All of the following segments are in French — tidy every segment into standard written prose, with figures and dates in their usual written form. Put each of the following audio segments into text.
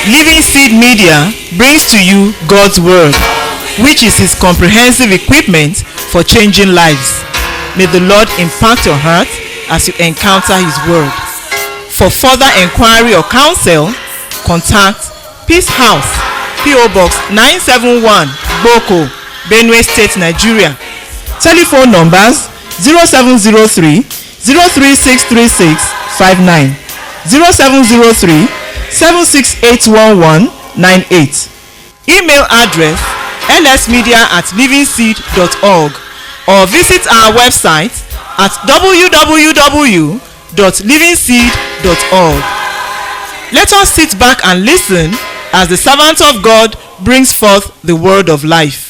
Living Seed Media brings to you God's Word, which is His comprehensive equipment for changing lives. May the Lord impact your heart as you encounter His Word. For further inquiry or counsel, contact Peace House, P.O. Box 971, Boko, Benue State, Nigeria. Telephone numbers 0703 0363659, 0703 7681198. Email address lsmedia@livingseed.org or visit our website at www.livingseed.org. Let us sit back and listen as the servant of God brings forth the word of life.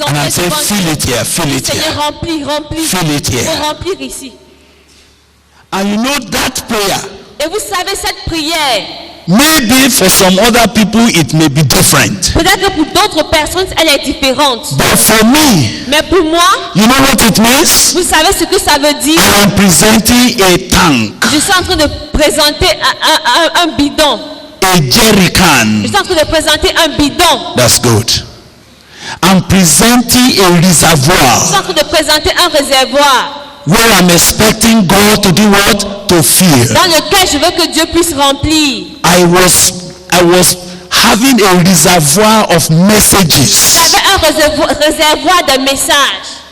And I say, fill it here, fill it here. Fill it here. Remplir ici. And you know that prayer. Et vous savez cette prière. Maybe for some other people it may be different. Peut-être que pour d'autres personnes elle est différente. But for me, mais pour moi, you know what it means? Vous savez ce que ça veut dire? I am presenting a tank. Je suis en train de présenter un bidon. A jerrycan. Je suis en train de présenter un bidon. That's good. I'm presenting a reservoir. Je suis en train de présenter un réservoir. Where I'm expecting God to do what? To fill. Dans lequel je veux que Dieu puisse remplir. I was having a reservoir of messages. J'avais un réservoir de messages.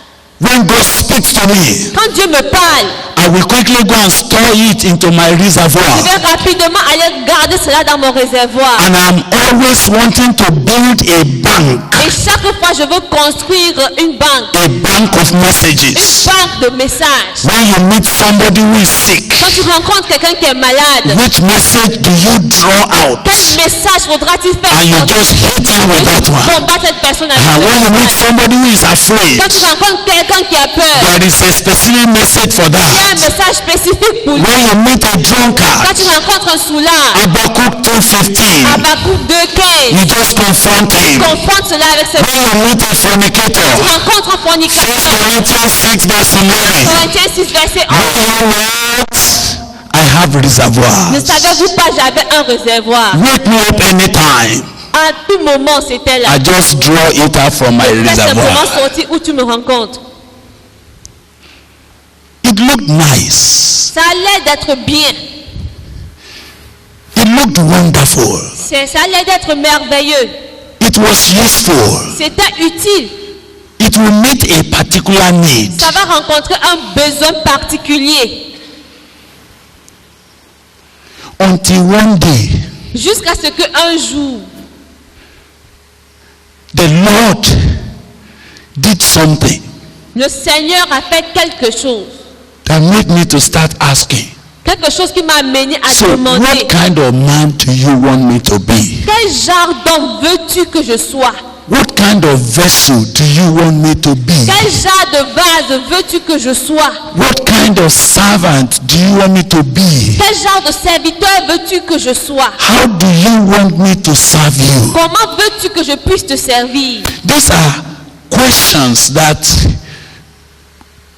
When God speaks to me, quand Dieu me parle, I will quickly go and store it into my reservoir. Je vais rapidement aller garder cela dans mon réservoir. And I'm always wanting to build a bank. Et chaque fois je veux construire une banque. A bank of messages. Une banque de messages. When you meet somebody who is sick, quand tu rencontres quelqu'un qui est malade, which message do you draw out? Quel message faudra-t-il faire? And you just hit him with that one. Combattre cette personne avec and when you meet somebody who is afraid, quand tu rencontres quelqu'un qui a peur, there is a specific message for that. Il y a un message spécifique pour lui. When you meet a drunkard, quand tu rencontres un soulard, Habakkuk 2:15, Habakkuk 2:15, you just confront him. Confronte cela avec cette when you meet a fornicator, tu rencontres un fornicateur, 1 Corinthians 6 verse 9, Corinthiens 6 verset 11, I have a reservoir. Ne savez-vous pas, j'avais un réservoir. Wake me up anytime. À tout moment, c'était là. I just draw it out from my reservoir. reservoir. Simplement sortir où tu me rencontres. It looked nice. Ça allait d'être bien. It looked wonderful. Ça allait d'être merveilleux. It was useful. C'était utile. It will meet a particular need. Ça va rencontrer un besoin particulier. Until one day, jusqu'à ce qu'un jour, the Lord did something. Le Seigneur a fait quelque chose. That made me to start asking. Quelque chose qui m'a amené à demander. What kind of man do you want me to be? Quel genre d'homme veux-tu que je sois? What kind of vessel do you want me to be? Quel genre de vase veux-tu que je sois? What kind of servant do you want me to be? Quel genre de serviteur veux-tu que je sois? How do you want me to serve you? Comment veux-tu que je puisse te servir? These are questions that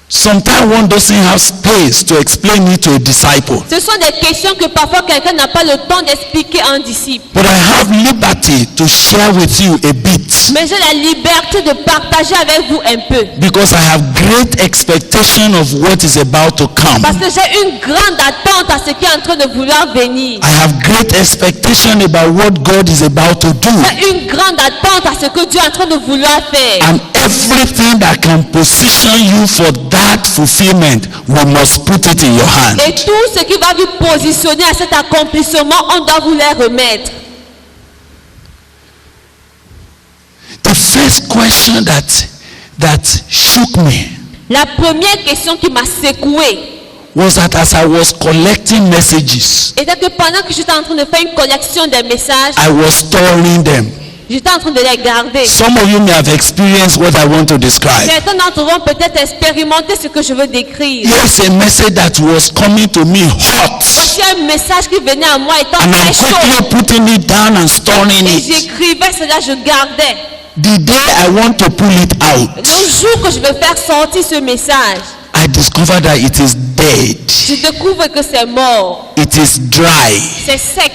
sometimes one doesn't have space to explain it to a disciple. Ce sont des questions que parfois quelqu'un n'a pas le temps d'expliquer à un disciple. But I have liberty to share with you a bit. Mais j'ai la liberté de partager avec vous un peu. Because I have great expectation of what is about to come. Parce que j'ai une grande attente à ce qui est en train de vouloir venir. I have great expectation about what God is about to do. J'ai une grande attente à ce que Dieu est en train de vouloir faire. And everything that can position you for that fulfillment, we must put it in your hand. Et tout ce qui va vous positionner à cet accomplissement, on doit vous les remettre. The first question that shook me. La première question qui m'a secoué was that as I was collecting messages, était que pendant que j'étais en train de faire une collection des messages, I was storing them. J'étais en train de les garder. Some of you may have experienced what I want to describe. Certains d'entre vous ont peut-être expérimenté ce que je veux décrire. Here's a message that was coming to me hot. Voici un message qui venait à moi étant And très I'm chaud. quickly putting it down and storing Et it. j'écrivais cela, je gardais. the day I want to pull it out, Le jour que je veux faire sortir ce message, I discover that it is dead. je découvre que c'est mort, It is dry. c'est sec.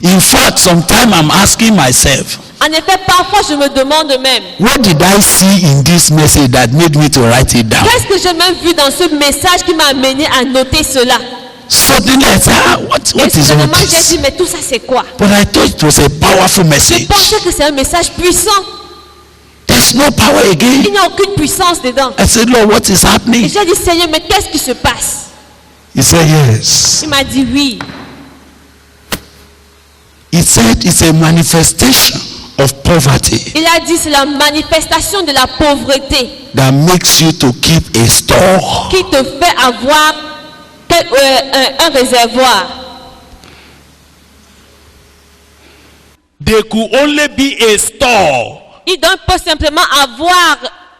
In fact, sometimes I'm asking myself, En effet, parfois je me demande même, what did I see in this message that made me to write it down? qu'est-ce que j'ai même vu dans ce message qui m'a amené à noter cela? Suddenly I said, what Et is all soudainement j'ai this? dit, mais tout ça c'est quoi? But I thought it was a powerful Je message. pensais que c'est un message puissant. There's no power Il again. n'y a aucune puissance dedans. I said, Lord, what is Et happening? j'ai dit, Seigneur, mais qu'est-ce qui se passe? He said, yes. Il m'a dit oui. He said it's a manifestation of poverty Il a dit, c'est la manifestation de la pauvreté that makes you to keep a store. qui te fait avoir un réservoir. They could only be a store. Il peut simplement avoir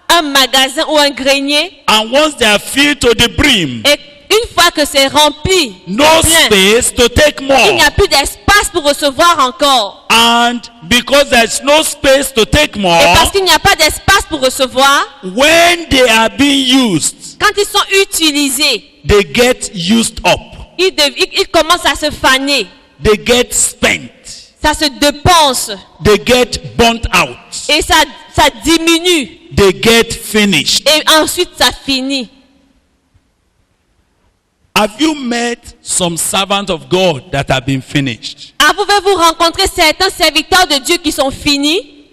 un magasin ou un grenier, And once they are filled to the brim, et une fois que c'est rempli, no plein, space to take il more. n'y a plus d'espace pour recevoir encore. And because there's no space to take more, Et parce qu'il n'y a pas d'espace pour recevoir, when they are being used, quand ils sont utilisés, they get used up. ils commencent à se faner, They get spent. ça se dépense They get burnt out. et ça diminue They get finished. et ensuite ça finit. Have you met some servants of God that have been finished? Avez-vous rencontré certains serviteurs de Dieu qui sont finis?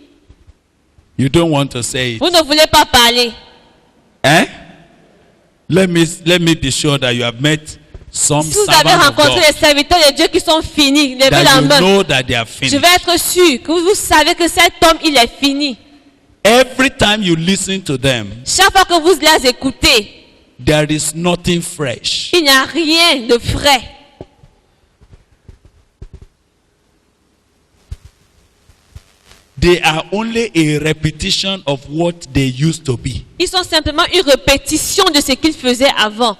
You don't want to say it. Vous ne voulez pas parler. Eh? Let me be sure that you have met some Si vous avez servants of rencontré God les serviteurs de Dieu qui sont finis, levez la that you main. know that they are Je finished. vais être sûr que vous savez que cet homme, il est fini. Every time you listen to them, Chaque fois que vous les écoutez, there is nothing fresh. il n'y a rien de frais. They are only a repetition of what they used to be. Ils sont simplement une répétition de ce qu'ils faisaient avant.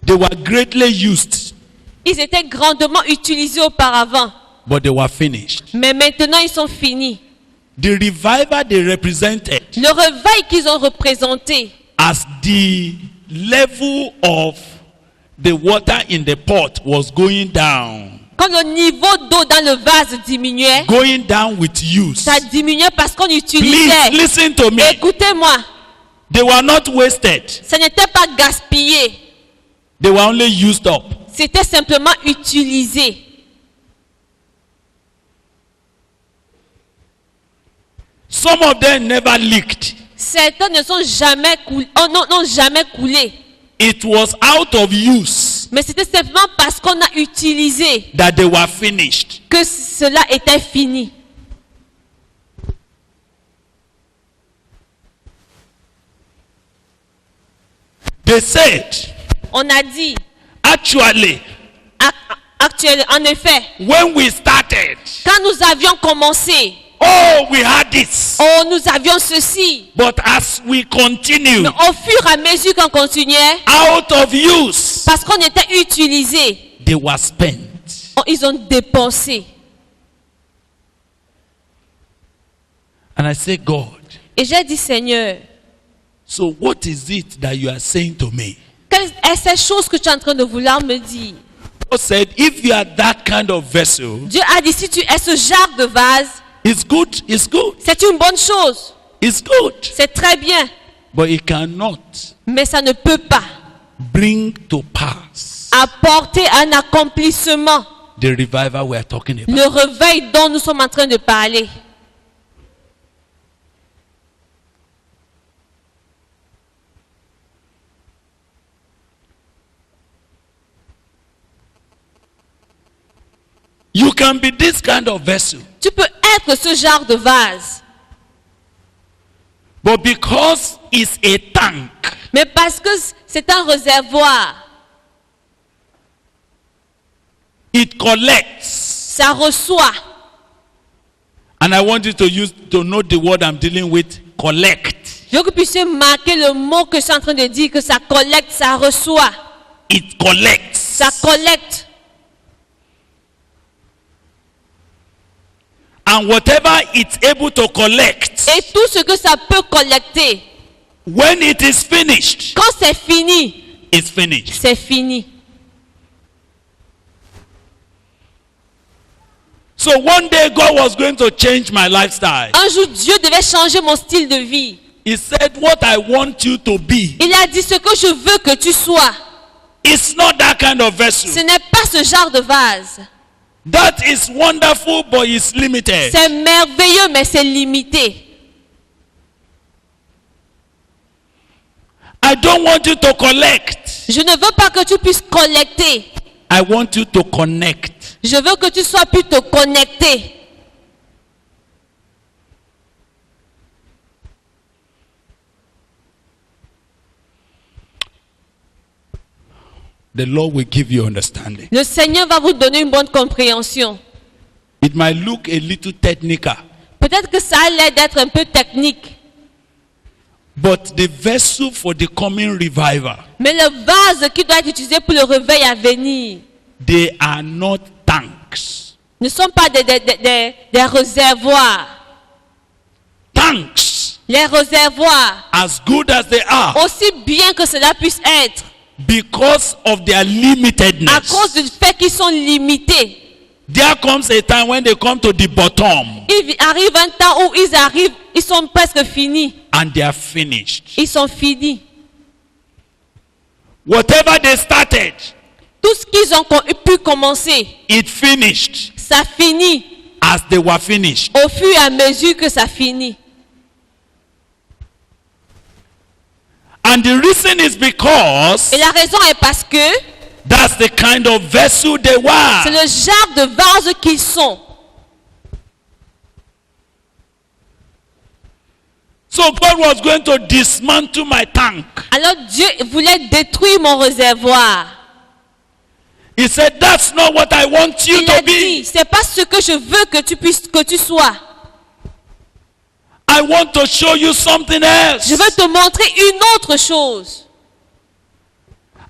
They were greatly used, Ils étaient grandement utilisés auparavant, but they were finished. mais maintenant ils sont finis. The revival they represented, Le réveil qu'ils ont représenté, as the level of the water in the pot was going down quand le niveau d'eau dans le vase diminuait, going down with use. ça diminuait parce qu'on Please utilisait. listen to me. Écoutez-moi, They were not wasted. ça n'était pas gaspillé, They were only used up. c'était simplement utilisé. Some of them never leaked. Certains ne sont jamais coulés, n'ont jamais coulé. It was out of use Mais c'était simplement parce qu'on a utilisé that they were finished. que cela était fini. They said, On a dit, actually, actuellement, en effet, when we started, quand nous avions commencé, oh, we had this. oh, nous avions ceci. But as we continue, Mais au fur et à mesure qu'on continuait, out of use, parce qu'on était utilisé, they were spent. ils ont dépensé. And I say, God, Et j'ai dit, Seigneur, so what is it that you are saying to me? quelle est cette chose que tu es en train de vouloir me dire? God said, if you are that kind of vessel, Dieu a dit, si tu es ce genre de vase, it's good, c'est une bonne chose. it's good. C'est très bien. But it cannot Mais ça ne peut pas bring to pass apporter un accomplissement. the revival we are talking about. Le réveil dont nous sommes en train de parler. You can be this kind of vessel, Tu peux être ce genre de vase. but because it's a tank, Mais parce que c'est un réservoir, it collects. ça reçoit. And I want you to know the word I'm dealing with, collect. Je veux que vous puissiez marquer le mot que je suis en train de dire, que ça collecte, ça reçoit. It collects. Ça collecte. And And whatever it's able to collect, Et tout ce que ça peut collecter, when it is finished, quand c'est fini, it's finished. c'est fini. So one day God was going to change my lifestyle. Un jour, Dieu devait changer mon style de vie. He said, what I want you to be, Il a dit ce que je veux que tu sois. it's not that kind of Ce vessel. n'est pas ce genre de vase. That is wonderful, but it's limited. C'est merveilleux, mais c'est limité. I don't want you to collect. Je ne veux pas que tu puisses collecter. I want you to connect. Je veux que tu sois plutôt connecté. The Lord will give you understanding. Le Seigneur va vous donner une bonne compréhension. It might look a little technical, Peut-être que ça a l'air d'être un peu technique. but the vessel for the coming revival, Mais le vase qui doit être utilisé pour le réveil à venir they are not tanks. ne sont pas des réservoirs. Tanks, Les réservoirs, as good as they are, aussi bien que cela puisse être, because of their à limitedness, cause du fait qu'ils sont limités, there comes a time when they come to the bottom il arrive un temps où ils sont presque finis. and they are finished. Ils sont finis. Whatever they started, Tout ce qu'ils ont pu commencer, it finished ça finit as they were finished. au fur et à mesure que ça finit. And the reason is because Et la raison est parce que that's the kind of vessel they c'est were. le genre de vase qu'ils sont. So God was going to dismantle my tank. Alors Dieu voulait détruire mon réservoir. He said, that's not what I want you Il a to dit, be. c'est pas ce que je veux que tu sois. I want to show you something else. Je veux te montrer une autre chose.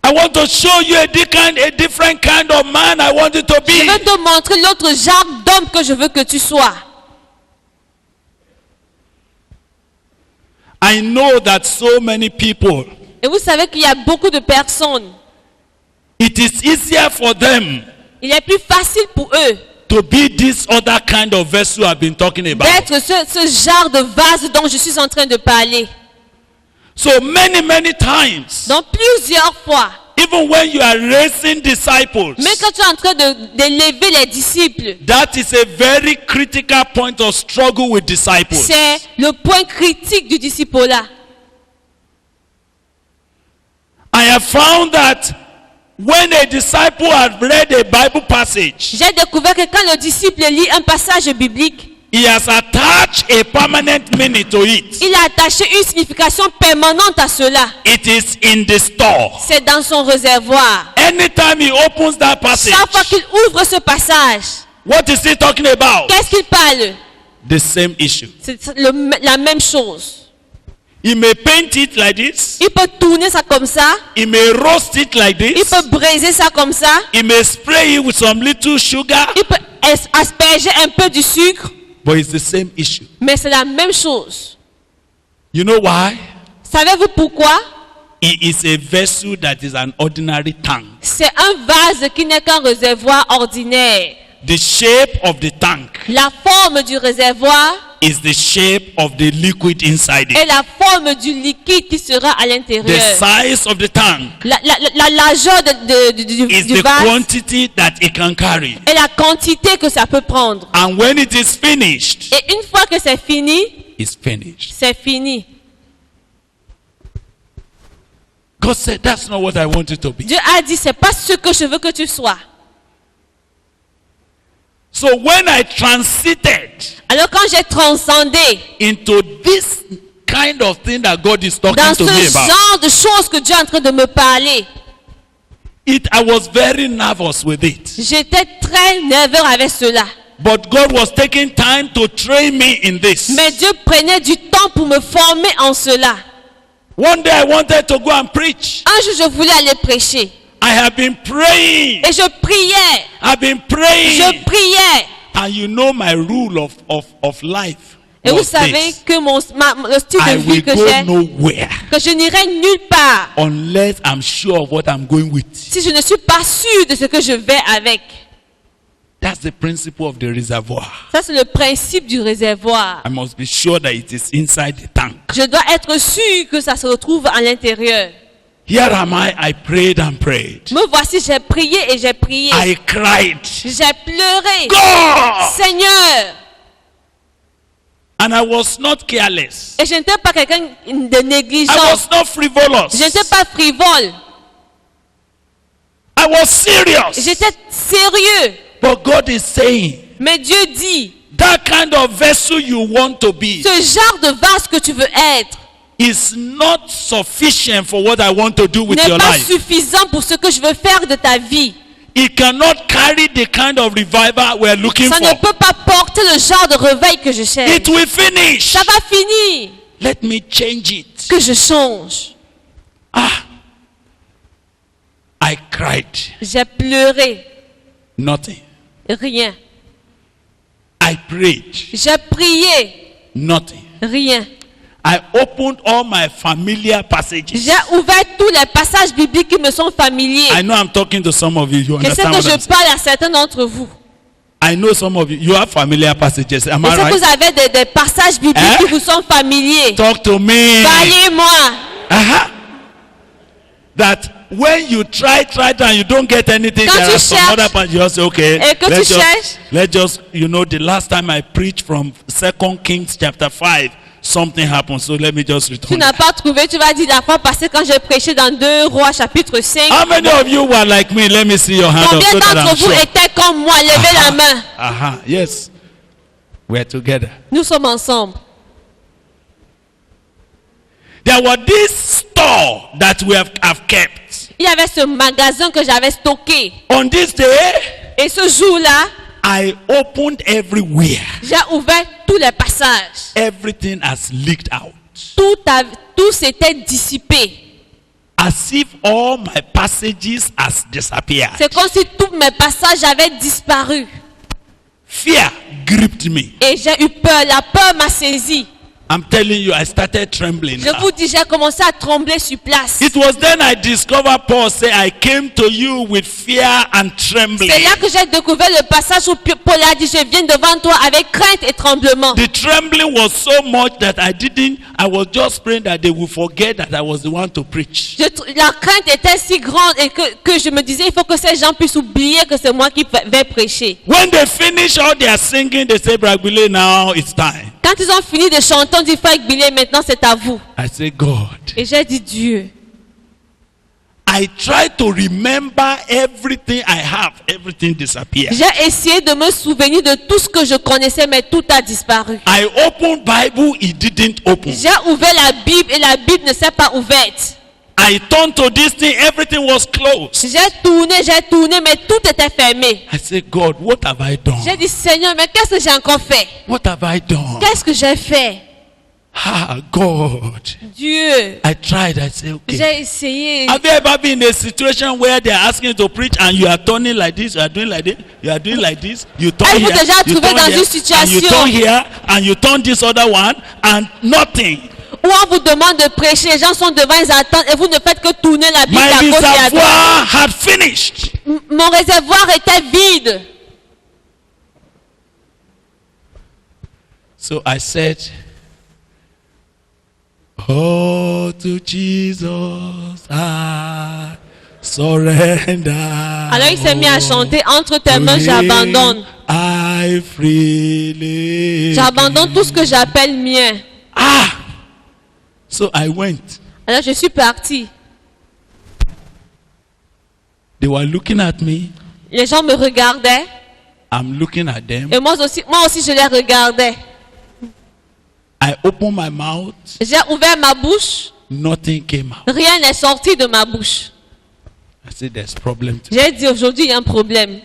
I want to show you a different kind of man I want you to Je veux be. te montrer l'autre genre d'homme que je veux que tu sois. I know that so many people, Et vous savez qu'il y a beaucoup de personnes. it is easier for them Il est plus facile pour eux to be this other kind of vessel I've been talking about. d'être ce genre de vase dont je suis en train de parler. So many times, Donc plusieurs fois, even when you are raising disciples, mais quand tu es en train d'élever les disciples, that is a very critical point of struggle with disciples. c'est le point critique du disciple-là. I have found that when a disciple has read a Bible passage, J'ai découvert que quand le disciple lit un passage biblique, he has attached a permanent meaning to it. il a attaché une signification permanente à cela. It is in the store. C'est dans son réservoir. Anytime he opens that passage, Chaque fois qu'il ouvre ce passage, what is he talking about? qu'est-ce qu'il parle? The same issue. C'est la même chose. He may paint it like this. Il peut tourner ça comme ça. He may roast it like Il this. peut briser ça comme ça. He may spray it with some little sugar. Il peut asperger un peu du sucre. But it's the same issue. Mais c'est la même chose. You know why? Savez-vous pourquoi? It is a vessel that is an ordinary tank. C'est un vase qui n'est qu'un réservoir ordinaire. The shape of the tank La forme du réservoir is the shape of the liquid inside est it. la forme du liquide qui sera à The l'intérieur. size of the tank La largeur is du the vase quantity that it can carry. est la quantité que ça peut prendre. And when it is finished, Et une fois que c'est fini, it's finished. c'est fini. God said, that's not what I want you to be. Dieu a dit, c'est pas ce que je veux que tu sois. So when I transited Alors quand j'ai transcendé into this kind of thing that God is talking dans to ce me about, genre de choses que Dieu est en train de me parler, I was very nervous with it. j'étais très nerveux avec cela. But God was taking time to train me in this. Mais Dieu prenait du temps pour me former en cela. One day I wanted to go and preach. Un jour, je voulais aller prêcher. I have been praying. Et je priais. I've been praying. Je priais. And you know my rule of life. Et vous was savez this. que le style I de vie will que go j'ai, nowhere que je n'irai nulle part unless I'm sure of what I'm going with. si je ne suis pas sûr de ce que je vais avec. That's the principle of the reservoir. Ça, c'est le principe du réservoir. I must be sure that it is inside the tank. Je dois être sûr que ça se retrouve à l'intérieur. Here am I prayed and prayed. Me voici, j'ai prié et j'ai prié. I cried, J'ai pleuré. God! Seigneur. And I was not careless. Et je n'étais pas quelqu'un de I négligent. was not frivolous. Je n'étais pas frivole. I was serious. J'étais sérieux. But God is saying, Mais Dieu dit, that kind of vessel you want to be ce genre de vase que tu veux être is not sufficient for what I want to do with n'est your pas life. suffisant pour ce que je veux faire de ta vie. It cannot carry the kind of revival we're looking Ça ne for. peut pas porter le genre de réveil que je cherche. It will finish. Ça va finir. Let me change it. Que je change. I cried. J'ai pleuré. Nothing. Rien. I prayed. J'ai prié. Nothing. Rien. I opened all my familiar passages. J'ai ouvert tous les passages bibliques qui me sont familiers. I know I'm talking to some of you. You Je sais understand que what I'm je saying? parle à certains d'entre vous. I know some of you. You have familiar passages. Am Je I sais que vous right? avez des passages bibliques Hein? qui vous sont familiers. Talk to me. Parlez-moi. Uh-huh. That when you try and you don't get anything, Quand there tu are some cherches, other parts you just say, okay, et que tu cherches, let's just, you know, the last time I preached from 2 Kings chapter 5, something happened, so let me just tu return. n'as pas trouvé, tu vas dire la fois passée quand j'ai prêché dans 2 Rois chapitre 5. How many of you were like me? Let me see your hand up Combien so that d'entre I'm vous sure. étaient comme moi? Levez la main. Aha, yes. We're together. Nous sommes ensemble. There were this store that we have kept. Il y avait ce magasin que j'avais stocké. On this day, Et ce jour-là, I opened everywhere. j'ai ouvert tous les passages. Everything has leaked out. Tout s'était dissipé. As if all my passages has disappeared. C'est comme si tous mes passages avaient disparu. Fear gripped me. Et j'ai eu peur. La peur m'a saisi. I'm telling you, I started trembling. Je vous dis, j'ai commencé à trembler sur place. It was then I discovered Paul say, I came to you with fear and trembling. C'est là que j'ai découvert le passage où Paul a dit, je viens devant toi avec crainte et tremblement. The trembling was so much that I was just praying that they would forget that I was the one to preach. La crainte était si grande et que je me disais, il faut que ces gens puissent oublier que c'est moi qui vais prêcher. When they finish all their singing, they say, Bragbile, now it's time. Quand ils ont fini de chanter, on dit, Frère Billy, maintenant c'est à vous. I say, God. Et j'ai dit, Dieu. I try to remember everything I have. Everything disappeared. J'ai essayé de me souvenir de tout ce que je connaissais, mais tout a disparu. I opened Bible, it didn't open. J'ai ouvert la Bible et la Bible ne s'est pas ouverte. I turned to this thing, everything was closed. J'ai tourné, mais tout était fermé. I said, God, what have I done? J'ai dit, Seigneur, mais qu'est-ce que j'ai encore fait? What have I done? Qu'est-ce que j'ai fait? Ah, God. Dieu, I tried, I said, okay. j'ai essayé. Have you ever been in a situation where they are asking you to preach and you are turning like this, you are doing like this, you are doing like this, you turn Avez-vous here, déjà you trouvé turn dans here, une and you situation turn here, and you turn this other one, and nothing. Où on vous demande de prêcher, les gens sont devant, ils attendent et vous ne faites que tourner la Bible à My gauche et à droite. reservoir had finished. Mon réservoir était vide. So I said, oh, to Jesus I surrender. Alors il s'est mis à chanter, entre tes mains j'abandonne. I freely. J'abandonne tout ce que j'appelle mien. Ah! So I went. Alors je suis parti. They were looking at me. Les gens me regardaient I'm looking at them. et moi aussi je les regardais. I opened my mouth. J'ai ouvert ma bouche, Nothing came out. rien n'est sorti de ma bouche. I said, there's problem. J'ai dit aujourd'hui il y a un problème.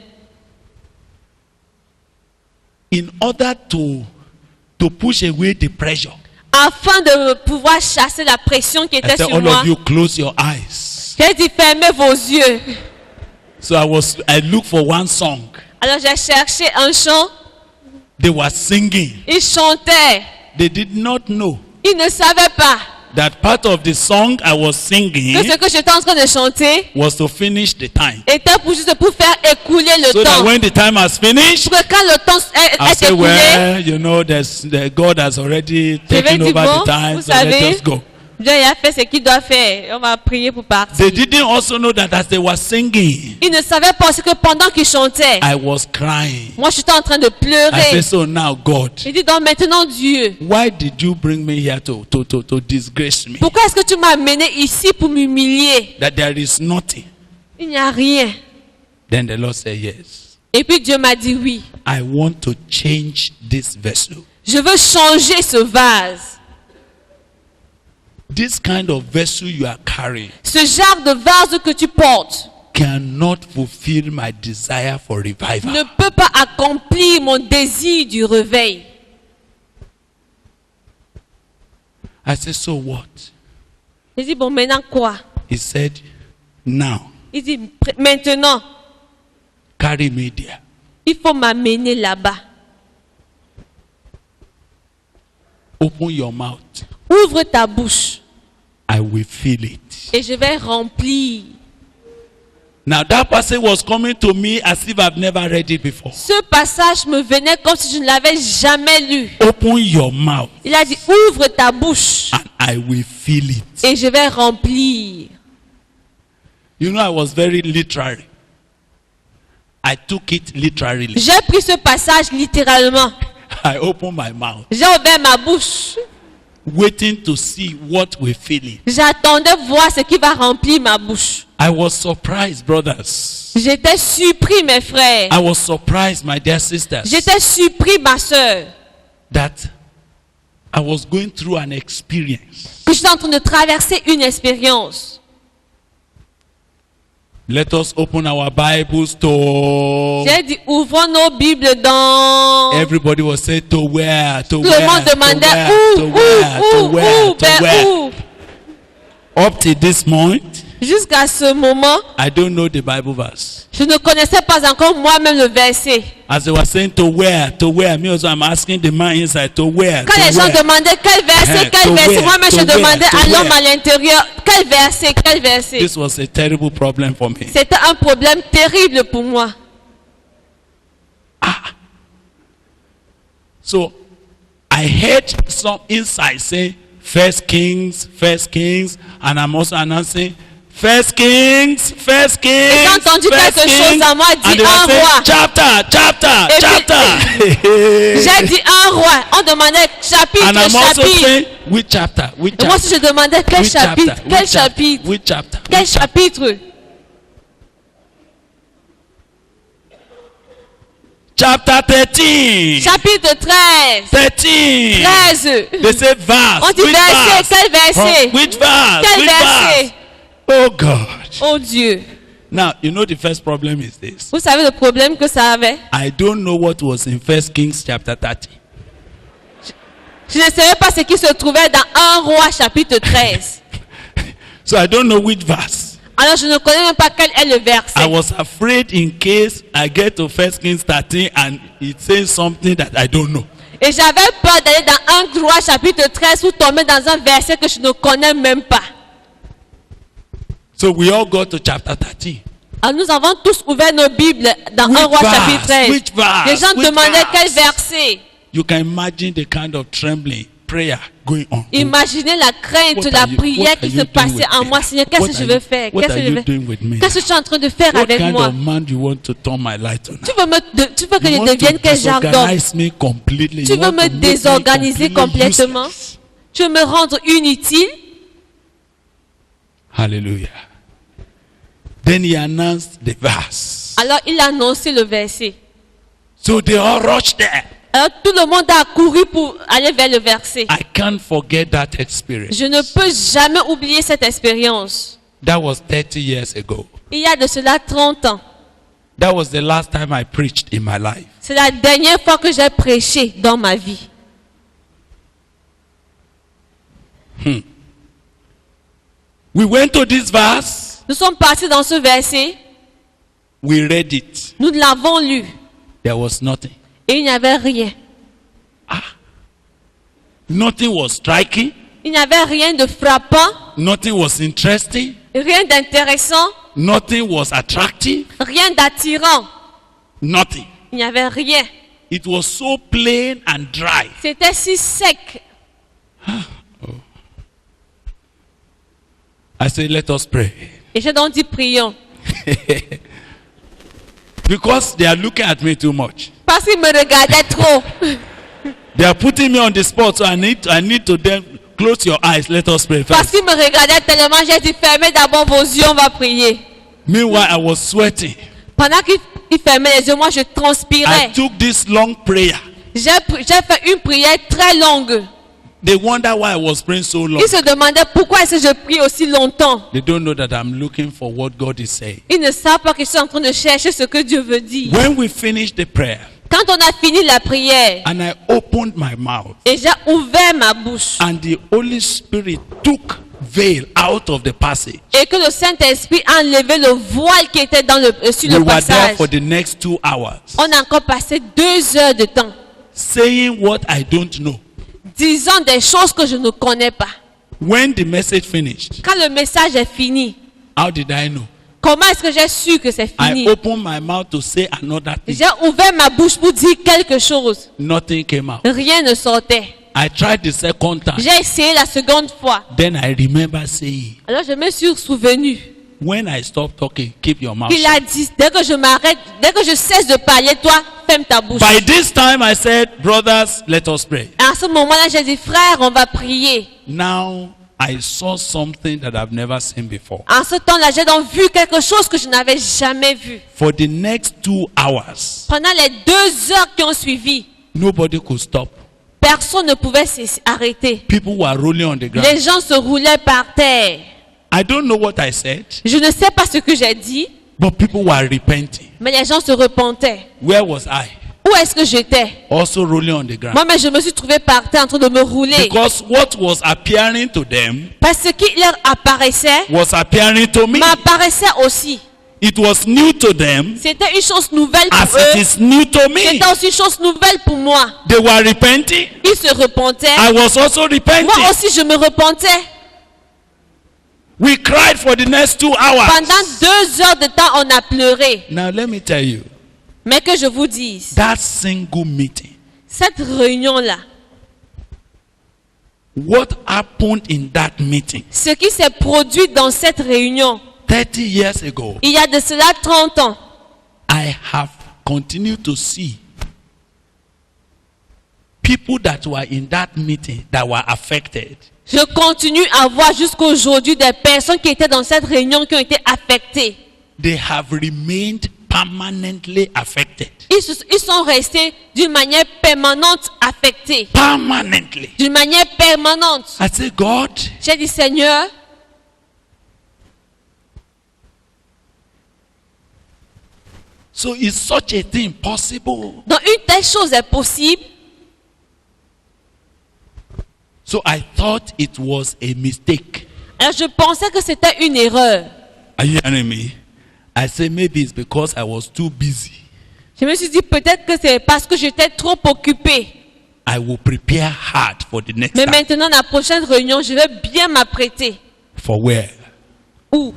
In order to push away the pressure, Afin de pouvoir chasser la pression qui I était said, sur all moi, of you close your eyes. j'ai dit fermez vos yeux. So I looked for one song. Alors j'ai cherché un chant. They were singing. Ils chantaient. They did not know Ils ne savaient pas that part of the song I was singing que ce que j'étais en train de chanter was to finish the time. était juste pour faire écouler le So that temps. when the time has finished, Pour que quand le temps I est say, écoulé, well, you know, God has already je vais taken dire, over bon, the time, vous so let savez, us go. Dieu il a fait ce qu'il doit faire. On va prier pour partir. They didn't also know that as they were singing, Ils ne savaient pas que pendant qu'ils chantaient, I was crying. moi j'étais en train de I pleurer. said, so now, God, J'ai dit donc maintenant Dieu, why did you bring me here to disgrace me? pourquoi est-ce que tu m'as amené ici pour m'humilier? That there is nothing. Il n'y a rien. Then the Lord said, yes. Et puis Dieu m'a dit oui. I want to change this vessel. Je veux changer ce vase. This kind of vessel you are carrying Ce genre de vase que tu portes cannot fulfill my desire for revival. ne peut pas accomplir mon désir du réveil. I said, so what? J'ai dit bon maintenant quoi? He said, now, Il dit maintenant carry me there. il faut m'amener là-bas. Open your mouth. Ouvre ta bouche I will fill it. et je vais remplir. Now that passage was coming to me as if I've never read it before. Ce passage me venait comme si je ne l'avais jamais lu. Open your mouth Il a dit ouvre ta bouche and I will fill it. et je vais remplir. You know, I was very literary. I took it literally. J'ai pris ce passage littéralement. I opened my mouth, J'ai ouvert ma bouche. waiting to see what will fill it. J'attendais voir ce qui va remplir ma bouche. I was surprised, brothers. J'étais surpris, mes frères. I was surprised, my dear sisters, J'étais surpris, ma soeur, that I was going through an experience. que j'étais en train de traverser une expérience. Let us open our Bibles to. J'ai dit, ouvrons nos Bibles dans... Everybody was saying to where, to Tout le where, monde to demandait where, où, to where, to où, where, où, to vers where. où. Up to this point, Jusqu'à ce moment, I don't know the Bible verse. je ne connaissais pas encore moi-même le verset. As they were saying to where, me also I'm asking the man inside to where, Quand to les gens where. demandaient quel verset, To quel verset, where, moi-même to je where, demandais to à l'homme where. à l'intérieur, quel verset, quel verset. This was a terrible problem for me. C'était un problème terrible pour moi. So I heard some inside say First Kings, and I'm also announcing First Kings. J'ai entendu First quelque chose Kings, à moi, and dit they were un saying, roi. chapter. J'ai dit un roi. On demandait chapitre, And I'm also chapitre. saying which chapter, Et moi aussi je demandais quel chapitre, quel chapitre, which chapter. quel chapitre. Chapter 13. Chapitre 13. 13. 13. They say verse. On dit Which verset, verse? quel verset? From which verse? Quel Which verset? verse? Oh God. Oh Dieu. Now, you know the first problem is this. Vous savez le problème que ça avait? I don't know what was in First Kings chapter 30. Je ne savais pas ce qui se trouvait dans 1 roi chapitre 13. So I don't know which verse. Alors je ne connais même pas quel est le I verset. was afraid in case I get to First Kings 13 and it says something that I don't know. Et j'avais peur d'aller dans 1 roi chapitre 13 pour tomber dans un verset que je ne connais même pas. So we all got to chapter 30. Alors nous avons tous ouvert nos Bibles dans 1 roi verse? chapitre 13. Which verse? Les gens Which demandaient quel verse? verset. You can imagine the kind of trembling prayer going on. Imaginez la crainte, What la are you- prière what qui are se you doing passait with en me? moi. Seigneur, qu'est-ce What que je are vais you- faire? what Qu'est-ce are que je you vais... doing with me? Qu'est-ce que tu es en train de faire What avec kind moi? of man you want to turn my light on? Tu veux que You je want to devienne quel genre d'homme? disorganize me completely. Tu You veux want me to make me désorganiser completely complètement? useless. Tu veux me rendre inutile? Hallelujah. Then he announced the verse. Alors il a annoncé le verset. So they all rushed there. Alors tout le monde a couru pour aller vers le verset. I can't forget that experience. Je ne peux jamais oublier cette expérience. That was 30 years ago. Il y a de cela 30 ans. That was the last time I preached in my life. C'est la dernière fois que j'ai prêché dans ma vie. We went to this verse. Nous sommes partis dans ce verset. We read it. Nous l'avons lu. There was nothing. Et il n'y avait rien. Nothing was striking. Il n'y avait rien de frappant, Nothing was interesting. rien d'intéressant, Nothing was attractive. rien d'attirant. Nothing. Il n'y avait rien. It was so plain and dry. C'était si sec. I said, let us pray. Et j'ai donc dit prions. Because they are looking at me too much. Parce qu'ils me regardaient trop. They are putting me on the spot, so I need to them close your eyes. Let us pray Parce first. qu'ils me regardaient tellement, j'ai dit fermez d'abord vos yeux, on va prier. Meanwhile, I was sweating. Pendant qu'ils fermaient les yeux, moi je transpirais. I took this long prayer. J'ai fait une prière très longue. They wonder why I was praying so long. Ils se demandaient pourquoi est-ce que je prie aussi longtemps. They don't know that I'm looking for what God is saying. Ils ne savent pas que je suis en train de chercher ce que Dieu veut dire. When we finished the prayer Quand on a fini la prière and I opened my mouth et j'ai ouvert ma bouche and the Holy Spirit took veil out of the passage, et que le Saint-Esprit a enlevé le voile qui était sur we le were there passage, for the next 2 hours on a encore passé 2 heures de temps saying what I don't know. disant des choses que je ne connais pas. When the message finished, Quand le message est fini, how did I know? comment est-ce que j'ai su que c'est fini? I opened my mouth to say another thing. J'ai ouvert ma bouche pour dire quelque chose. Nothing came out. Rien ne sortait. I tried the second time. J'ai essayé la seconde fois. Then I remember saying, Alors je me suis souvenu when I stop talking, keep your mouth qu'il shut. a dit, dès que je m'arrête, dès que je cesse de parler, toi, ferme ta bouche. By this time I said, brothers, let us pray. À ce moment-là, j'ai dit, frère, on va prier. Now I saw something that I've never seen before. En ce temps-là, j'ai donc vu quelque chose que je n'avais jamais vu. For the next 2 hours, Pendant les 2 heures qui ont suivi, nobody could stop. personne ne pouvait s'arrêter. People were rolling on the ground. Les gens se roulaient par terre. I don't know what I said, Je ne sais pas ce que j'ai dit, but people were repenting. mais les gens se repentaient. Where was I? Où est-ce que j'étais? Also rolling on the ground. Moi-même, je me suis trouvé par terre en train de me rouler. Because what was appearing to them Parce que ce qui leur apparaissait, was appearing to me. m'apparaissait aussi. It was new to them C'était une chose nouvelle as pour it eux. is new to me. C'était aussi une chose nouvelle pour moi. They were repenting. Ils se repentaient. I was also repenting. Moi aussi, je me repentais. We cried for the next 2 hours. Pendant 2 heures de temps, on a pleuré. Now let me tell you, Mais que je vous dise, that single meeting, cette réunion-là, what happened in that meeting ce qui s'est produit dans cette réunion, 30 years ago, il y a de cela 30 ans, I have continued to see people that were in that meeting that were affected. je continue à voir jusqu'aujourd'hui des personnes qui étaient dans cette réunion qui ont été affectées. They have remained permanently affected. Ils sont restés d'une manière permanente affectés. Permanently. D'une manière permanente. I say, God, J'ai dit, Seigneur, so is such a thing possible? donc une telle chose est possible. So I thought it was a mistake. Alors je pensais que c'était une erreur. Are you hearing me? I say maybe it's because I was too busy. Je me suis dit peut-être que c'est parce que j'étais trop occupée. I will prepare hard for the next Mais time. maintenant, la prochaine réunion, je vais bien m'apprêter. For where? Où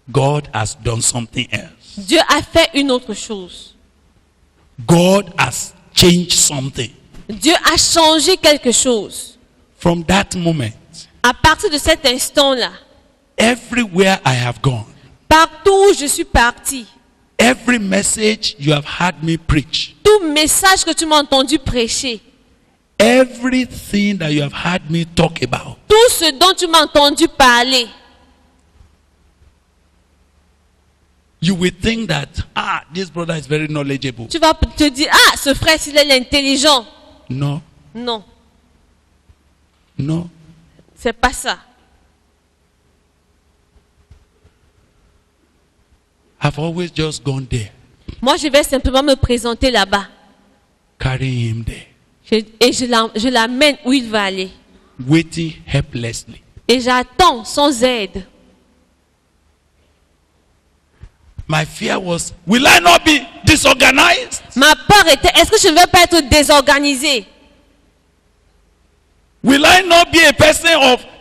God has done something else. Dieu a fait une autre chose. God has changed something. Dieu a changé quelque chose. From that moment, À partir de cet instant-là, everywhere I have gone, partout où je suis parti, every message you have heard me preach, tout message que tu m'as entendu prêcher, everything that you have heard me talk about, tout ce dont tu m'as entendu parler, you will think that, this brother is very knowledgeable. tu vas te dire, ah, ce frère, il est intelligent. No, Non, no. c'est pas ça. I've always just gone there, Moi, je vais simplement me présenter là-bas. carrying him there, Et je l'amène où il va aller. waiting helplessly. Et j'attends sans aide. My fear was, will I not be disorganized? Ma peur était, est-ce que je ne vais pas être désorganisé? Will I not be a person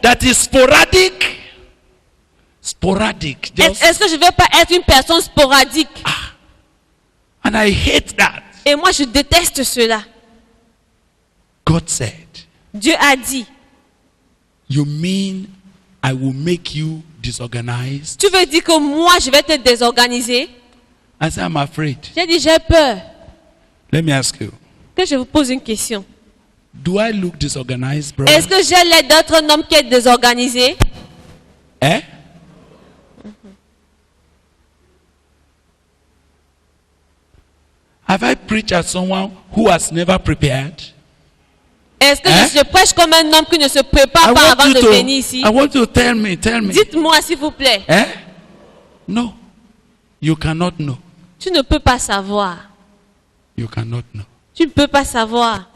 that is sporadic? Sporadic. Just, Est-ce que je ne vais pas être une personne sporadique? and I hate that. Et moi, je déteste cela. God said, Dieu a dit, you mean I will make you disorganized? tu veux dire que moi, je vais te désorganiser? I said, I'm afraid. J'ai dit, j'ai peur. Let me ask you. Que je vous pose une question. Do I look disorganized, brother? Est-ce que j'ai l'air d'être un homme qui est désorganisé? Eh? Have I preached at someone who has never prepared? Est-ce que Hein? je prêche comme un homme qui ne se prépare pas avant de venir ici? I want you to tell me. Dites-moi s'il vous plaît. Eh? No. You cannot know. Tu ne peux pas savoir. You cannot know. Tu ne peux pas savoir.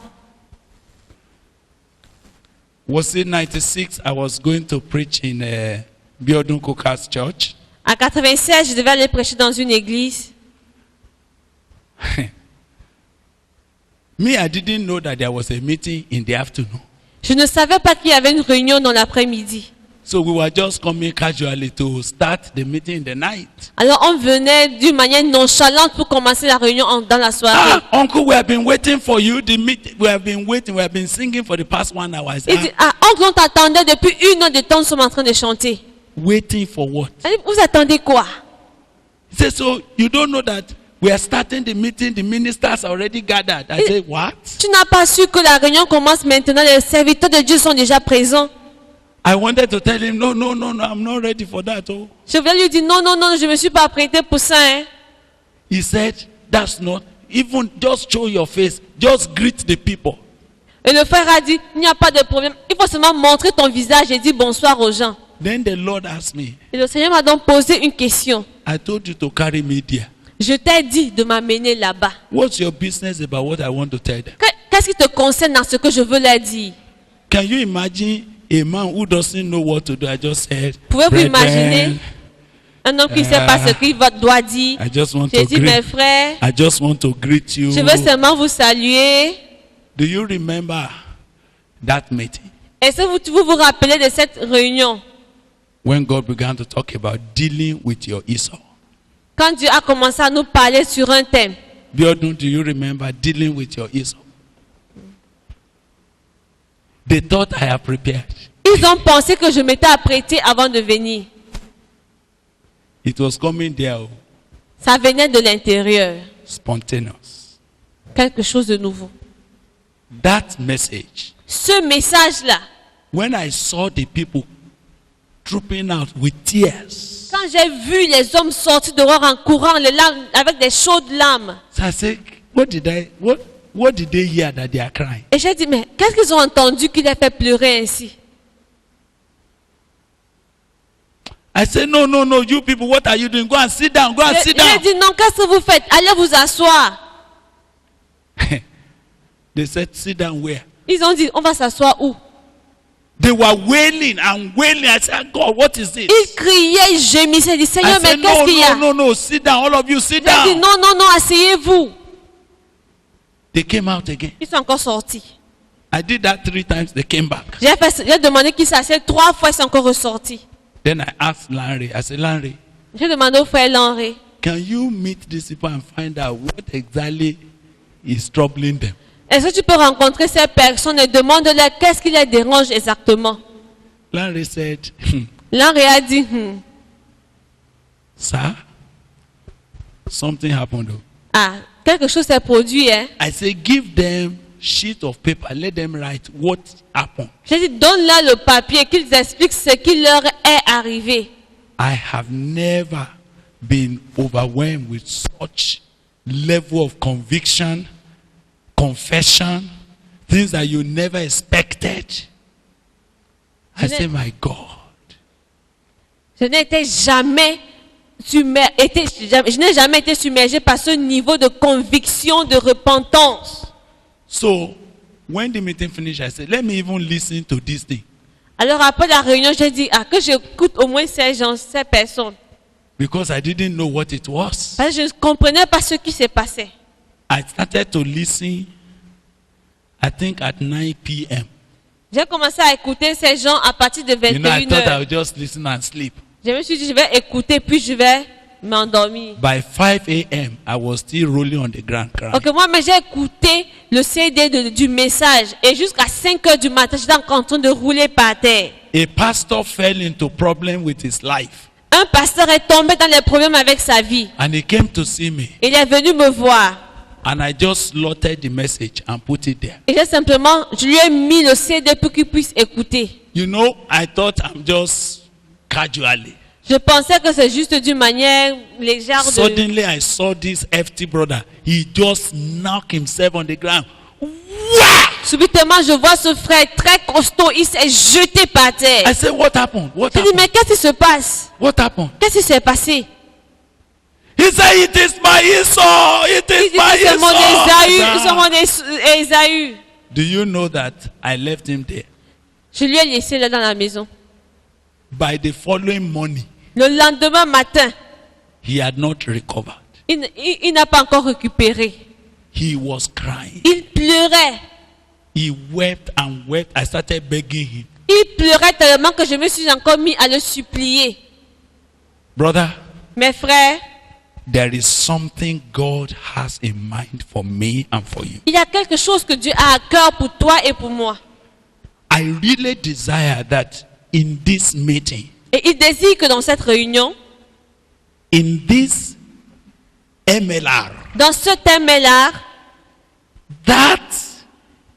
Was it 96? I was going to preach in Biodun Koka's church. En 96, je devais aller prêcher dans une église. Me, I didn't know that there was a meeting in the afternoon. Je ne savais pas qu'il y avait une réunion dans l'après-midi. So we were just coming casually to start the meeting in the night. Alors on venait d'une manière nonchalante pour commencer la réunion dans la soirée. Ah, uncle, we have been waiting for you. The meeting, we have been waiting. We have been singing for the past 1 hour. I said, Il dit, oncle, on t'attendait depuis 1 heure de temps, nous sommes en train de chanter. waiting for what? Elle dit, vous attendez quoi? He said, so you don't know that we are starting the meeting, the ministers are already gathered. I said, what? Tu n'as pas su que la réunion commence maintenant, les serviteurs de Dieu sont déjà présents. I wanted to tell him, no, I'm not ready for that. Oh. Je voulais lui dire, non, je ne me suis pas prêté pour ça. Hein. He said, that's not, even just show your face, just greet the people. Et le frère a dit, il n'y a pas de problème, il faut seulement montrer ton visage et dire bonsoir aux gens. Then the Lord asked me, Et le Seigneur m'a donc posé une question. I told you to carry me there. Je t'ai dit de m'amener là-bas. What's your business about what I want to tell them? Qu'est-ce qui te concerne dans ce que je veux leur dire? Can you imagine a man who doesn't know what to do? I just said, Pouvez-vous "Brethren, imaginer un homme qui ne sait pas ce qu'il doit dire? I just want J'ai to dit, mes greet. frères, I just want to greet you. je veux seulement vous saluer. Do you remember that meeting Est-ce que vous vous rappelez de cette réunion? when God began to talk about dealing with your Esau? Quand Dieu a commencé à nous parler sur un thème. Biodun, do you remember dealing with your Esau? They thought I have prepared. Ils ont pensé que je m'étais apprêté avant de venir. It was coming there, Ça venait de l'intérieur. spontaneous. Quelque chose de nouveau. That message, Ce message-là, when I saw the people trooping out with tears, quand j'ai vu les hommes sortir dehors en courant, les larmes, avec des chaudes larmes, so I said, what did they hear that they are crying? et j'ai dit, mais qu'est-ce qu'ils ont entendu qui les fait pleurer ainsi? I said, no, you people, what are you doing? Go and sit down, sit J'ai down. dit, non, qu'est-ce que vous faites? Allez vous asseoir. They said, sit down where? Ils ont dit, on va s'asseoir où? They were wailing and wailing. I said, God, what is this? Ils criaient, ils gémissaient, ils disaient, I Seigneur, mais said, qu'est-ce qu'il y a? no, sit down, all of you, sit J'ai dit, down. non, asseyez-vous. They came out again. Ils sont encore sortis. I did that 3 times, they came back. J'ai demandé qu'ils s'asseyent 3 fois, ils sont encore ressortis. Then I asked Larry, I said, Larry, J'ai demandé au frère Lenré, can you meet these people and find out what exactly is troubling them? est-ce que tu peux rencontrer ces personnes et demande-leur qu'est-ce qui les dérange exactement? Larry said, Lenré a dit, sir, something happened. quelque chose s'est produit. Hein? I said, give them sheet of paper, let them write what happened. J'ai dit, donne-leur le papier, qu'ils expliquent ce qui leur est arrivé. I have never been overwhelmed with such level of conviction, confession, things that you never expected. I say, my God. Je n'ai jamais été submergé par ce niveau de conviction, de repentance. So, when the meeting finished, I said, let me even listen to this thing. Alors après la réunion, j'ai dit que j'écoute au moins ces gens, ces personnes. Because I didn't know what it was. Parce que je ne comprenais pas ce qui s'est passé. I started to listen, I think at 9 p.m. J'ai commencé à écouter ces gens à partir de You know, I 21 thought I heures. would just listen and sleep. Je me suis dit, je vais écouter, puis je vais m'endormir. By 5 a.m., I was still rolling on the ground crying. Ok, moi, mais j'ai écouté le CD du message et jusqu'à 5 heures du matin, j'étais encore en train de rouler par terre. A pastor fell into problem with his life, Un pasteur est tombé dans les problèmes avec sa vie. and he came to see me, Il est venu me voir and I just slotted the message and put it there. et je lui ai mis le CD pour qu'il puisse écouter. You know, I thought I'm just casually. Je pensais que c'est juste d'une manière légère de... Suddenly, I saw this FT brother. He just knocked himself on the ground. Wow! Subitement, je vois ce frère très costaud, il s'est jeté par terre. I said, what happened? What Je dis, mais happened? qu'est-ce qui se passe? What happened? Qu'est-ce qui s'est passé? He said, it is my Esau. It Il is dit, my c'est mon Ésaü, Esau. c'est mon Ésaü. Do you know that I left him there? Je lui ai laissé là dans la maison. By the following morning, Le lendemain matin, he had not recovered. il n'a pas encore récupéré. He was crying. Il pleurait. He wept and wept. I started begging him. Il pleurait tellement que je me suis encore mis à le supplier. Brother, Mes frères, there is something God has in mind for me and for you. il y a quelque chose que Dieu a à cœur pour toi et pour moi. I really desire that in this meeting, Et il désire que dans cette réunion, in this MLR, dans ce thème-là, that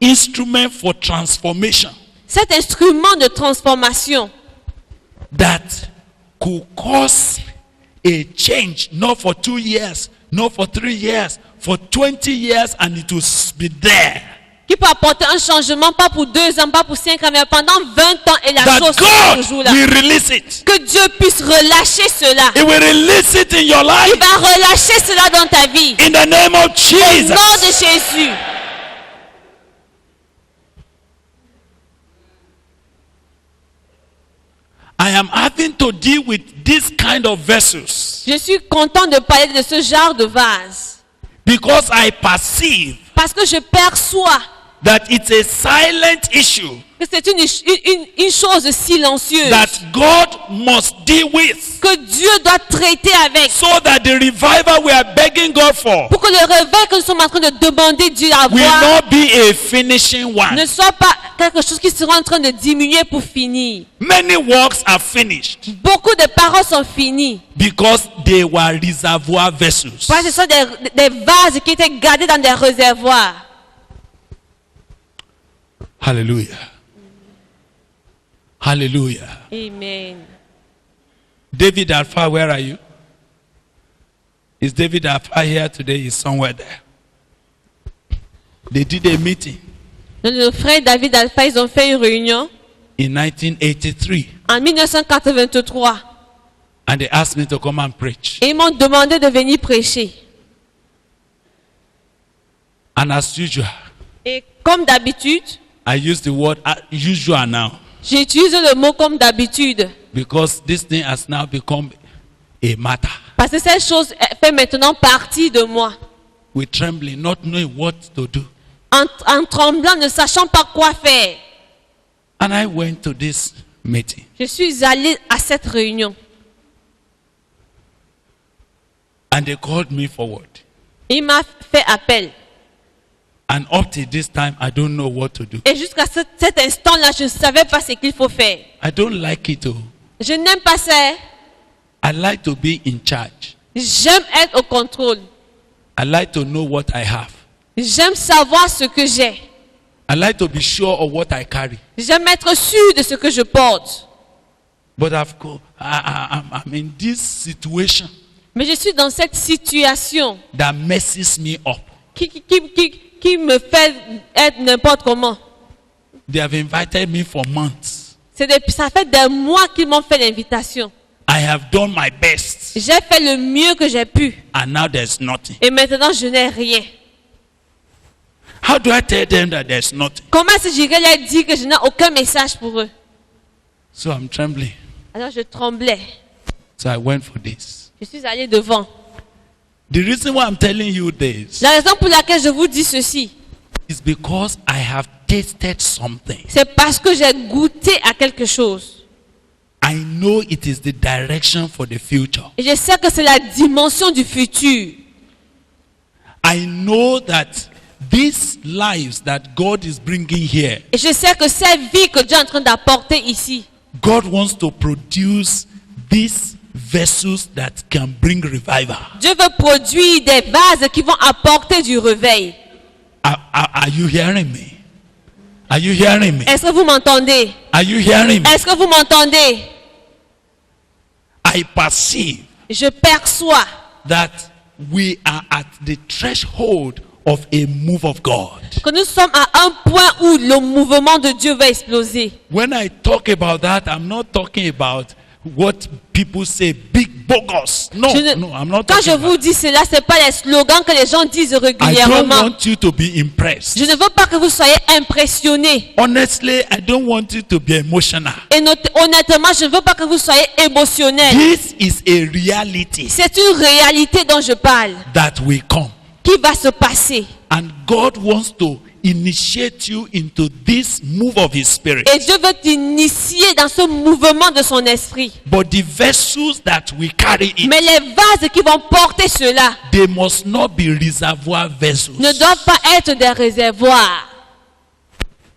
instrument for transformation cet instrument de transformation that could cause a change, not for 2 years, not for 3 years, for 20 years, and it will be there. qui peut apporter un changement, pas pour 2 ans, pas pour 5 ans, mais pendant 20 ans, et la That chose sera God toujours là. will release it. Que Dieu puisse relâcher cela. He will release it in your life Il va relâcher cela dans ta vie. in the name of Au Jesus. nom de Jésus. I am having to deal with this kind of vessels Je suis content de parler de ce genre de vase. because I perceive Parce que je perçois that it's a silent issue que c'est une chose silencieuse that God must deal with, que Dieu doit traiter avec. so that the revival we are begging God for Pour que le réveil que nous sommes en train de demander Dieu à will avoir not be a finishing one. ne soit pas quelque chose qui sera en train de diminuer pour finir. Many works are finished Beaucoup de paroles sont finies. because they were reservoir vessels. Parce que ce sont des vases qui étaient gardés dans des réservoirs. Hallelujah. Hallelujah. Amen. David Alpha, where are you? Is David Alpha here today? He's somewhere there. They did a meeting Nos frères David Alpha, ils ont fait une réunion in 1983 en 1983 and they asked me to come and preach. et ils m'ont demandé de venir prêcher. And as usual, Et comme d'habitude, I use the word usual now j'utilise le mot comme d'habitude because this thing has now become a matter. parce que cette chose fait maintenant partie de moi. With trembling, not knowing what to do. En tremblant, ne sachant pas quoi faire. And I went to this meeting. Je suis allé à cette réunion And they called me forward. il m'a fait appel. And up to this time, I don't know what to do. Et jusqu'à cet instant-là, je ne savais pas ce qu'il faut faire. I don't like it. Oh. Je n'aime pas ça. I like to be in charge. J'aime être au contrôle. I like to know what I have. J'aime savoir ce que j'ai. I like to be sure of what I carry. J'aime être sûr de ce que je porte. But I'm in this situation Mais je suis dans cette situation that messes me up. qui me fait être n'importe comment. They have invited me for months. Ça fait des mois qu'ils m'ont fait l'invitation. I have done my best. J'ai fait le mieux que j'ai pu. And now there's nothing. Et maintenant, je n'ai rien. How do I tell them that there's nothing? Comment est-ce que j'irai leur dire que je n'ai aucun message pour eux? So I'm trembling. Alors je tremblais. So I went for this. Je suis allé devant. The reason why I'm telling you this La raison pour laquelle je vous dis ceci, It's because I have tasted something. C'est parce que j'ai goûté à quelque chose. I know it is the direction for the future. Et je sais que c'est la dimension du futur. I know that these lives that God is bringing here, Et je sais que cette vie que Dieu est en train d'apporter ici, God wants to produce these vessels that can bring revival. Dieu veut produire des vases qui vont apporter du réveil. Are you hearing me? Are you hearing me? Est-ce que vous m'entendez? Are you hearing me? Est-ce que vous m'entendez? I perceive Je perçois that we are at the threshold of a move of God. que nous sommes à un point où le mouvement de Dieu va exploser. When I talk about that, I'm not talking about what people say, big bogus. No, Je ne- no, I'm not Quand je talking vous about. dis cela, ce n'est pas les slogans que les gens disent I don't régulièrement. want you to be impressed. Je ne veux pas que vous soyez impressionnés. Honestly, I don't want you to be emotional. Et honnêtement, je ne veux pas que vous soyez émotionnels. This is a reality C'est une réalité dont je parle that will come. qui va se passer. And God wants to initiate you into this move of His Spirit. Et Dieu veut t'initier dans ce mouvement de son esprit. But the vessels that will carry it, Mais les vases qui vont porter cela they must not be reservoir vessels. ne doivent pas être des réservoirs.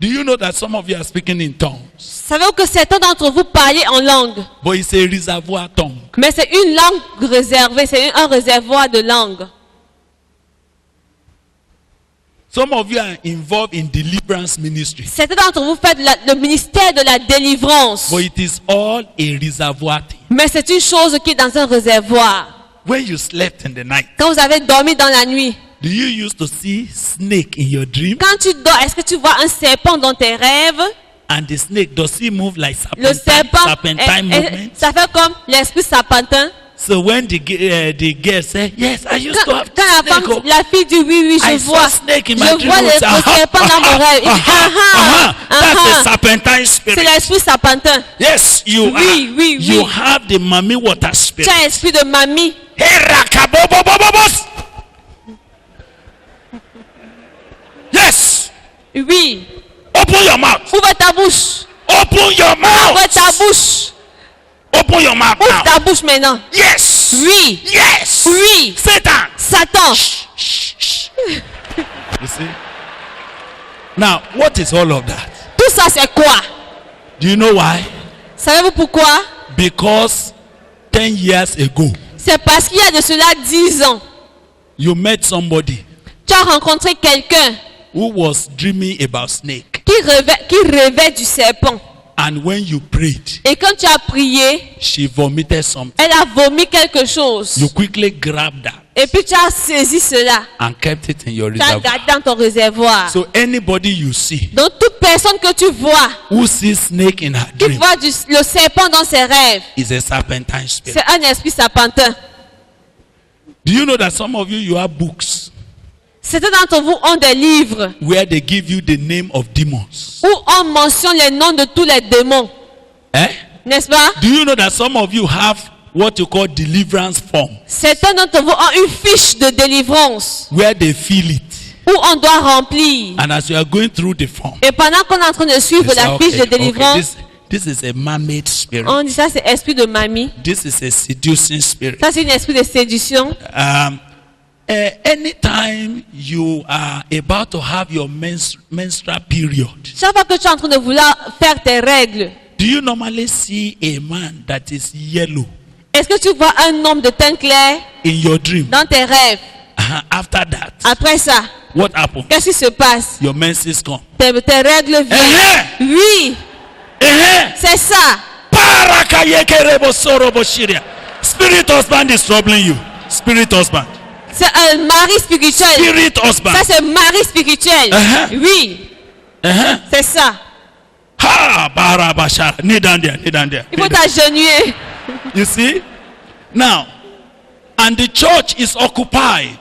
Do you know that some of you are speaking in tongues? Savez-vous que certains d'entre vous parlent en langue? But it's a reservoir tongue. Mais c'est une langue réservée, c'est un réservoir de langue. Some of you are involved in deliverance ministry. Certains d'entre vous faites le ministère de la délivrance. But it is all a reservoir thing. Mais c'est une chose qui est dans un réservoir. When you slept in the night, Quand vous avez dormi dans la nuit, do you used to see snake in your dream? quand tu dors, est-ce que tu vois un serpent dans tes rêves? And the snake, does he move like Le serpent, serpentine movement? ça fait comme l'esprit serpentin. So when the girl said, yes, I used to have Quand la snake. femme, Oh, la fille dit oui, oui, je I vois. saw snake in Je my vois dream. le serpent dans mon rêve. Il dit, That's a serpentine c'est spirit. l'esprit serpentin. Yes, you Oui, are. oui, You oui. have the mommy water Tu spirit. as l'esprit de mamie. Hey, rakabobobobobos. Yes. Oui. Open your mouth. Ouvre ta bouche. Open your Ouvre mouth. ta bouche. Open your mouth Ouvre now. ta bouche maintenant. Yes. Oui. Yes. Oui. Satan. Satan. You see? Now, what is all of that? Tout ça, c'est quoi? Do you know why? Savez-vous pourquoi? Because 10 years ago, C'est parce qu'il y a de cela 10 ans, you met somebody tu as rencontré quelqu'un who was dreaming about snake. qui rêvait du serpent. And when you prayed, Et quand tu as prié, she vomited something. elle a vomi quelque chose. You quickly grabbed that Et puis tu as saisi cela. and kept it in your Tu as reservoir. gardé dans ton réservoir. So anybody you see Donc toute personne que tu vois, who sees snake in her qui dream voit le serpent dans ses rêves, is a serpentine spirit. c'est un esprit serpentin. Do you know that some of you have books Certains d'entre vous ont des livres where they give you the name of demons? où on mentionne les noms de tous les démons. Eh? N'est-ce pas? Do you know that some of you have what you call deliverance form Certains d'entre vous ont une fiche de délivrance where they fill it, où on doit remplir. and as you are going through the form, Et pendant qu'on est en train de suivre you say, la fiche de délivrance, this is a man-made spirit. on dit ça c'est esprit de mamie. This is a seducing spirit. Ça c'est un esprit de séduction. Anytime you are about to have your menstrual period, Chaque fois que tu es en train de vouloir faire tes règles, do you normally see a man that is yellow est-ce que tu vois un homme de teint clair in your dream? dans tes rêves? After that, Après ça, what happens? qu'est-ce qui se passe? Your menses come. Tes règles viennent. Oui, c'est ça. Spirit husband is troubling you. Spirit husband. C'est un mari spirituel. Spirit husband. Ça c'est mari spirituel. Oui, c'est ça. Ha, barabashara. Knee down there. Knee down there. Il faut t'agenouiller. You see? Now, and the church is occupied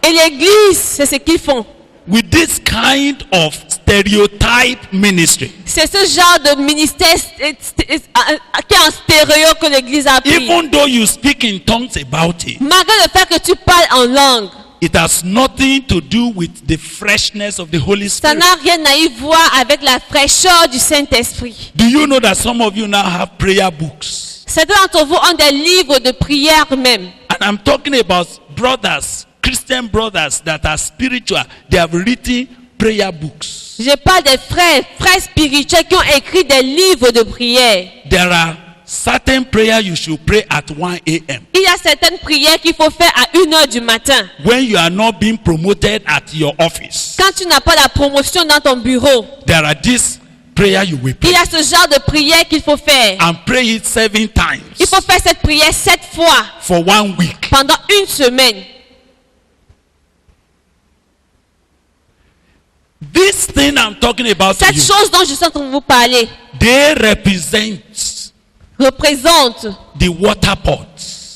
Et l'église, c'est ce qu'ils font. with this kind of stereotype ministry. C'est ce genre de ministère qui est en stéréo que l'église a pris. Even though you speak in tongues about it, Malgré le fait que tu parles en langue, It has nothing to do with the freshness of the Holy Ça Spirit. n'a rien à y voir avec la fraîcheur du Saint-Esprit. Do you know that some of you now have prayer books? Certains d'entre vous ont des livres de prière même. And I'm talking about brothers, Christian brothers that are spiritual. They have written prayer books. Je parle des frères spirituels qui ont écrit des livres de prière. There are certain prayers you should pray at 1 a.m. Il y a certaines prières qu'il faut faire à 1h du matin. when you are not being promoted at your office. Quand tu n'as pas la promotion dans ton bureau, There are this prayer you will il pray y a ce genre de prière qu'il faut faire. and pray it 7 times Il faut faire cette prière 7 fois for 1 week. pendant une semaine. This thing I'm talking about to Cette you, chose dont je suis en train de vous parler they represent représente the water pots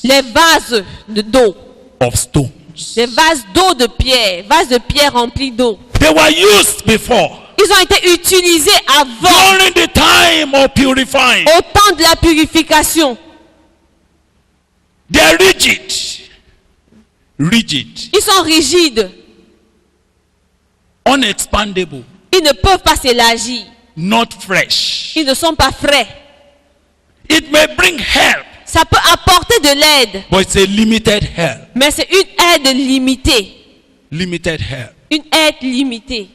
les vases d'eau. of stones. Des vases d'eau de pierre. Vases de pierre remplis d'eau. They were used before Ils ont été utilisés avant, during the time of purifying. au temps de la purification. They are rigid. Rigid. Ils sont rigides. Unexpandable. Ils ne peuvent pas s'élargir. Not fresh. Ils ne sont pas frais. It may bring help, Ça peut apporter de l'aide, but it's a limited help. mais c'est une aide limitée. Limited help. Une aide limitée.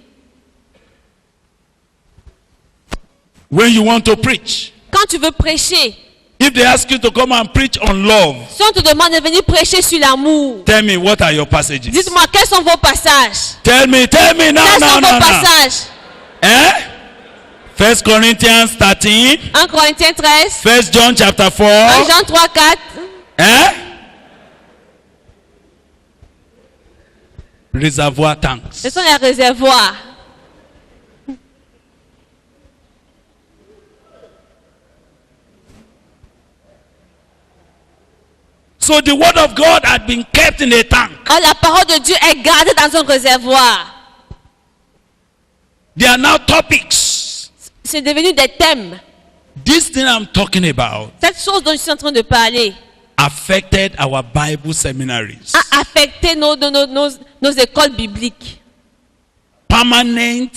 When you want to preach, Quand tu veux prêcher, if they ask you to come and preach on love, si on te demande de venir prêcher sur l'amour, tell me what are your passages. dites-moi quels sont vos passages. Tell me now, Quels now, sont now, vos now. passages? Eh? 1 Corinthians 13, 1 Corinthiens 13, 1 John chapter 1 4. Jean 3, 4. Eh? Reservoir tanks. Ce sont les réservoirs. So the word of God had been kept in a tank. Alors, la parole de Dieu est gardée dans un réservoir. They are now topics. C'est devenu des thèmes. This thing I'm talking about Cette chose dont je suis en train de parler affected our Bible seminaries. a affecté nos écoles bibliques. Permanent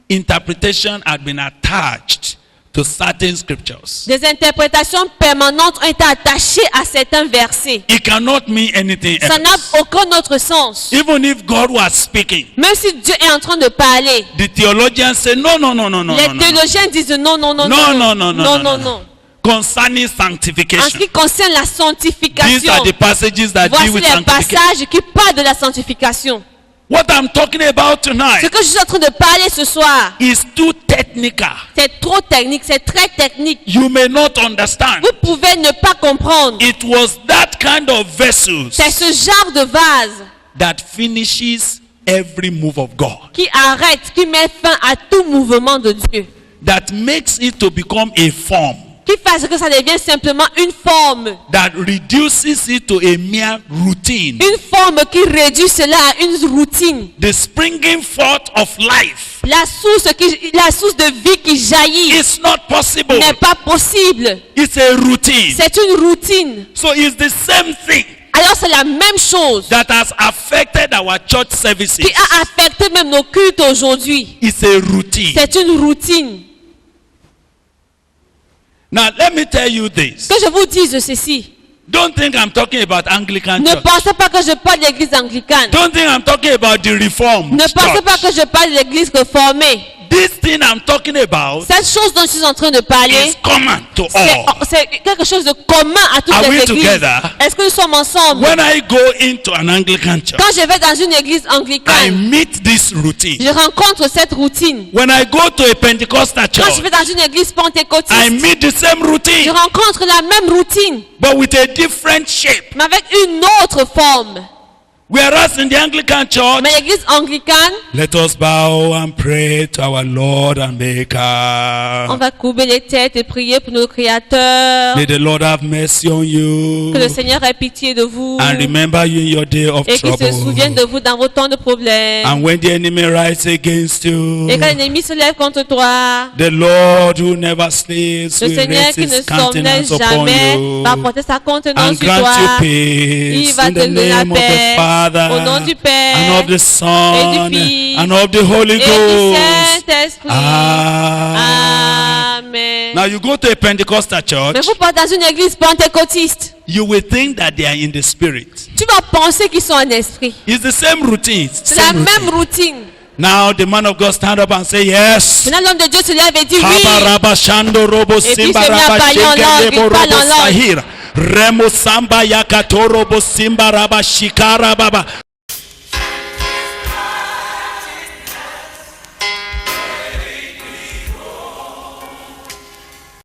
interpretation had been attached to certain scriptures. Des interprétations permanentes ont été attachées à certains versets. It cannot mean anything Ça n'a else. aucun autre sens. Even if God was speaking, Même si Dieu est en train de parler, the theologians say no, no, no, no, no, les no, no. théologiens disent non, non, non, No, non, no, no, no, non, non. Concerning En ce sanctification. qui concerne la These sanctification, are the passages that voici deal with les sanctification. passages qui parlent de la sanctification. What I'm talking about Ce tonight que je suis en train de parler ce soir, is too technical. c'est trop technique, c'est très technique. You may not understand. Vous pouvez ne pas comprendre. It was that kind of vessels C'est ce genre de vase that finishes every move of God, qui arrête, qui met fin à tout mouvement de Dieu. that makes it to become a form, Qui fait que ça devienne simplement une forme. that reduces it to a mere routine. Une forme qui réduit cela à une routine. The springing forth of life La source de vie qui jaillit is not possible. n'est pas possible. It's a routine. C'est une routine. So it's the same thing Alors c'est la même chose that has affected our church services. qui a affecté même nos cultes aujourd'hui. It's a routine. C'est une routine. Now let me tell you this. Que je vous dise ceci. Don't think I'm talking about Anglican Ne church. pensez pas que je parle de l'église anglicane. Don't think I'm talking about the Reformed Ne pensez pas que church. je parle de l'église réformée. This thing I'm talking about Cette chose dont je suis en train de parler, is common to all. c'est quelque chose de commun à toutes Are les we églises. together? Est-ce que nous sommes ensemble? When I go into an Anglican church, Quand je vais dans une église I anglicane, meet this routine. je rencontre cette routine. When I go to a Pentecostal Quand je church, vais dans une église I pentecôtiste, meet the same je routine, rencontre la même routine, but with a different shape. mais avec une autre forme. Whereas in the Anglican church, Mais l'église anglicane, let us bow and pray to our Lord and on Maker. va courber les têtes et prier pour notre Créateur. May the Lord have mercy on you Que le Seigneur ait pitié de vous and remember you in your day of et qu'il se souvienne de trouble. vous dans vos temps de problèmes. And when the enemy rises against you, Et quand l'ennemi se lève contre toi, the Lord who never sleeps le will Seigneur raise qui ne his countenance sommeille upon jamais you va porter sa contenance and sur grant toi. you Il peace va in te the donner la name of the paix Father, Au nom du Père and of the Son, et du Fils and of the Holy et du Ghost. Saint-Esprit. Amen. Amen. Now you go to a Pentecostal church, Mais vous partez dans une église pentecôtiste. you will think that they are in the spirit. Tu vas penser qu'ils sont en esprit. It's the same routine. C'est la même routine. Now the man of God stand up and say yes. Maintenant l'homme de Dieu se lève et dit oui. Habaraba shando robo Et puis simba se met à raba parler en langue, shekele il parle robo en langue. sahira. Remo samba yakatoro bo simba raba shikara baba.